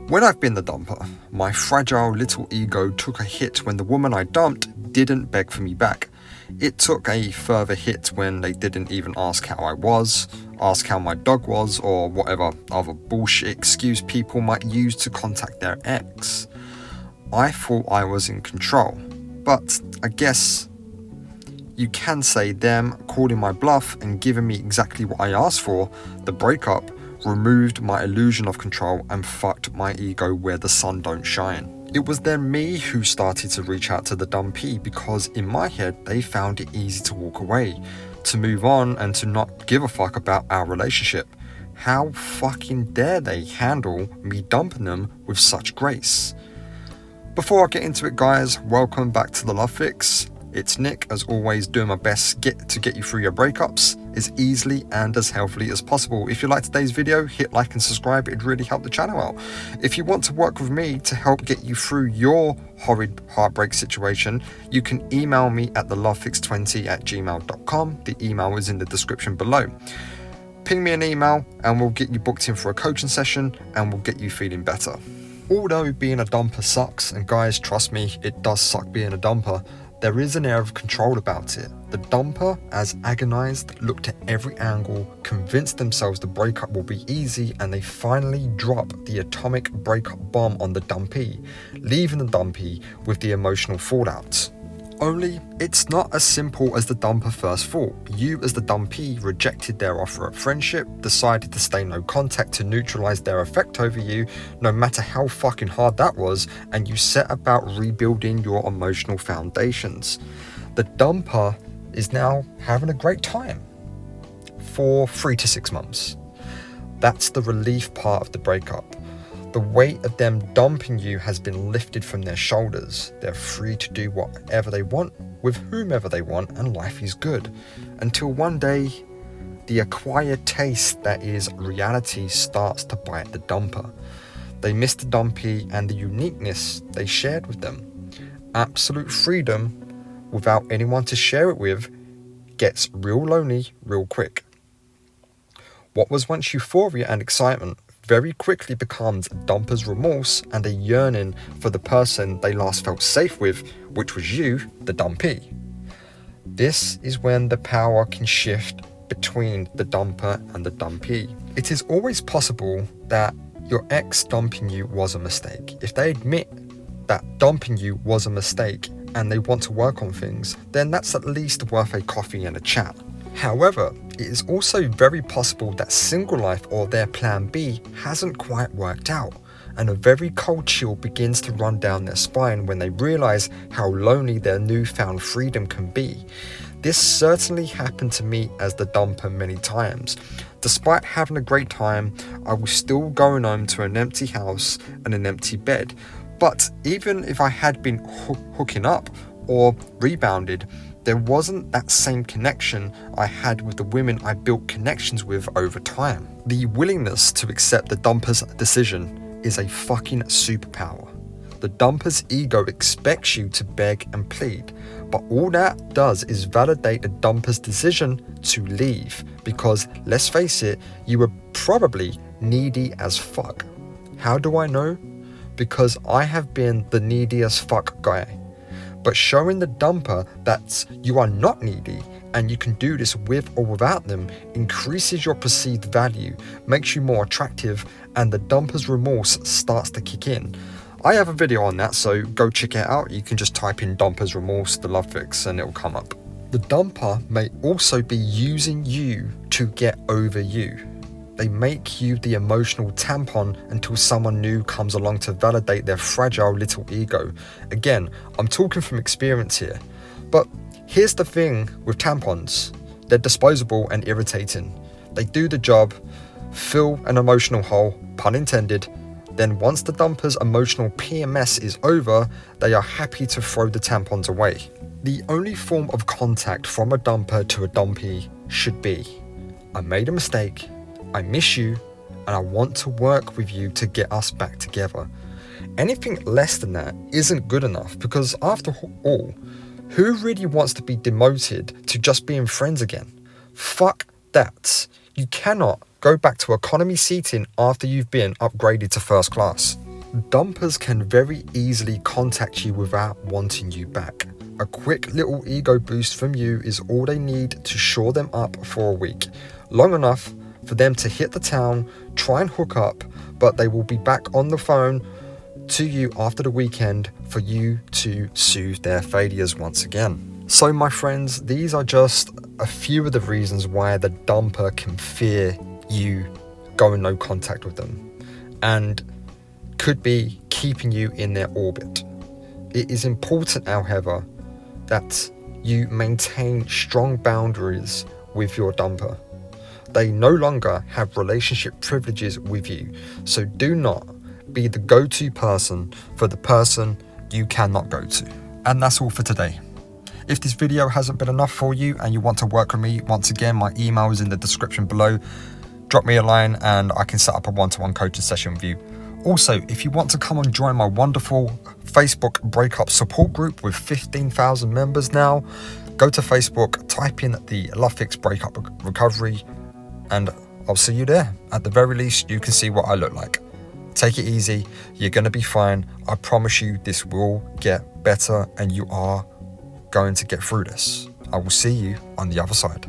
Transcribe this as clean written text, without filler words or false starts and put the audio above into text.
When I've been the dumper, my fragile little ego took a hit when the woman I dumped didn't beg for me back. It took a further hit when they didn't even ask how I was, ask how my dog was, or whatever other bullshit excuse people might use to contact their ex. I thought I was in control, but I guess you can say them calling my bluff and giving me exactly what I asked for, the breakup, removed my illusion of control and fucked my ego where the sun don't shine. It was then me who started to reach out to the dumpee because in my head they found it easy to walk away, to move on and to not give a fuck about our relationship. How fucking dare they handle me dumping them with such grace? Before I get into it, guys, welcome back to the Love Fix. It's Nick, as always, doing my best to get you through your breakups as easily and as healthily as possible. If you like today's video, hit like and subscribe. It'd really help the channel out. If you want to work with me to help get you through your horrid heartbreak situation, you can email me at thelovefix20@gmail.com. The email is in the description below. Ping me an email and we'll get you booked in for a coaching session and we'll get you feeling better. Although being a dumper sucks, and guys, trust me, it does suck being a dumper, there is an air of control about it. The dumper, as agonized, looked at every angle, convinced themselves the breakup will be easy, and they finally drop the atomic breakup bomb on the dumpee, leaving the dumpee with the emotional fallout. Only, it's not as simple as the dumper first thought. You as the dumpee rejected their offer of friendship, decided to stay no contact to neutralize their effect over you, no matter how fucking hard that was, and you set about rebuilding your emotional foundations. The dumper is now having a great time for 3 to 6 months. That's the relief part of the breakup. The weight of them dumping you has been lifted from their shoulders. They're free to do whatever they want, with whomever they want, and life is good. Until one day, the acquired taste that is reality starts to bite the dumper. They miss the dumpee and the uniqueness they shared with them. Absolute freedom, without anyone to share it with, gets real lonely real quick. What was once euphoria and excitement very quickly becomes dumper's remorse and a yearning for the person they last felt safe with, which was you, the dumpee. This is when the power can shift between the dumper and the dumpee. It is always possible that your ex dumping you was a mistake. If they admit that dumping you was a mistake and they want to work on things, then that's at least worth a coffee and a chat. However, it is also very possible that single life or their plan B hasn't quite worked out, and a very cold chill begins to run down their spine when they realize how lonely their newfound freedom can be. This certainly happened to me as the dumper many times. Despite having a great time, I was still going home to an empty house and an empty bed. But even if I had been hooking up or rebounded, there wasn't that same connection I had with the women I built connections with over time. The willingness to accept the dumper's decision is a fucking superpower. The dumper's ego expects you to beg and plead, but all that does is validate the dumper's decision to leave, because let's face it, you were probably needy as fuck. How do I know? Because I have been the needy as fuck guy. But showing the dumper that you are not needy and you can do this with or without them increases your perceived value, makes you more attractive, and the dumper's remorse starts to kick in. I have a video on that, so go check it out. You can just type in dumper's remorse, the Love Fix, and it'll come up. The dumper may also be using you to get over you. They make you the emotional tampon until someone new comes along to validate their fragile little ego. Again, I'm talking from experience here. But here's the thing with tampons. They're disposable and irritating. They do the job, fill an emotional hole, pun intended. Then once the dumper's emotional PMS is over, they are happy to throw the tampons away. The only form of contact from a dumper to a dumpee should be, I made a mistake, I miss you, and I want to work with you to get us back together. Anything less than that isn't good enough, because after all, who really wants to be demoted to just being friends again? Fuck that. You cannot go back to economy seating after you've been upgraded to first class. Dumpers can very easily contact you without wanting you back. A quick little ego boost from you is all they need to shore them up for a week, long enough for them to hit the town, try and hook up, but they will be back on the phone to you after the weekend for you to soothe their failures once again. So my friends, these are just a few of the reasons why the dumper can fear you going no contact with them and could be keeping you in their orbit. It is important, however, that you maintain strong boundaries with your dumper. They no longer have relationship privileges with you, so do not be the go-to person for the person you cannot go to. And that's all for today. If this video hasn't been enough for you and you want to work with me, once again, my email is in the description below. Drop me a line and I can set up a one-to-one coaching session with you. Also, if you want to come and join my wonderful Facebook breakup support group with 15,000 members now, go to Facebook, type in the Love Fix Breakup Recovery, and I'll see you there. At the very least, you can see what I look like. Take it easy. You're going to be fine. I promise you this will get better and you are going to get through this. I will see you on the other side.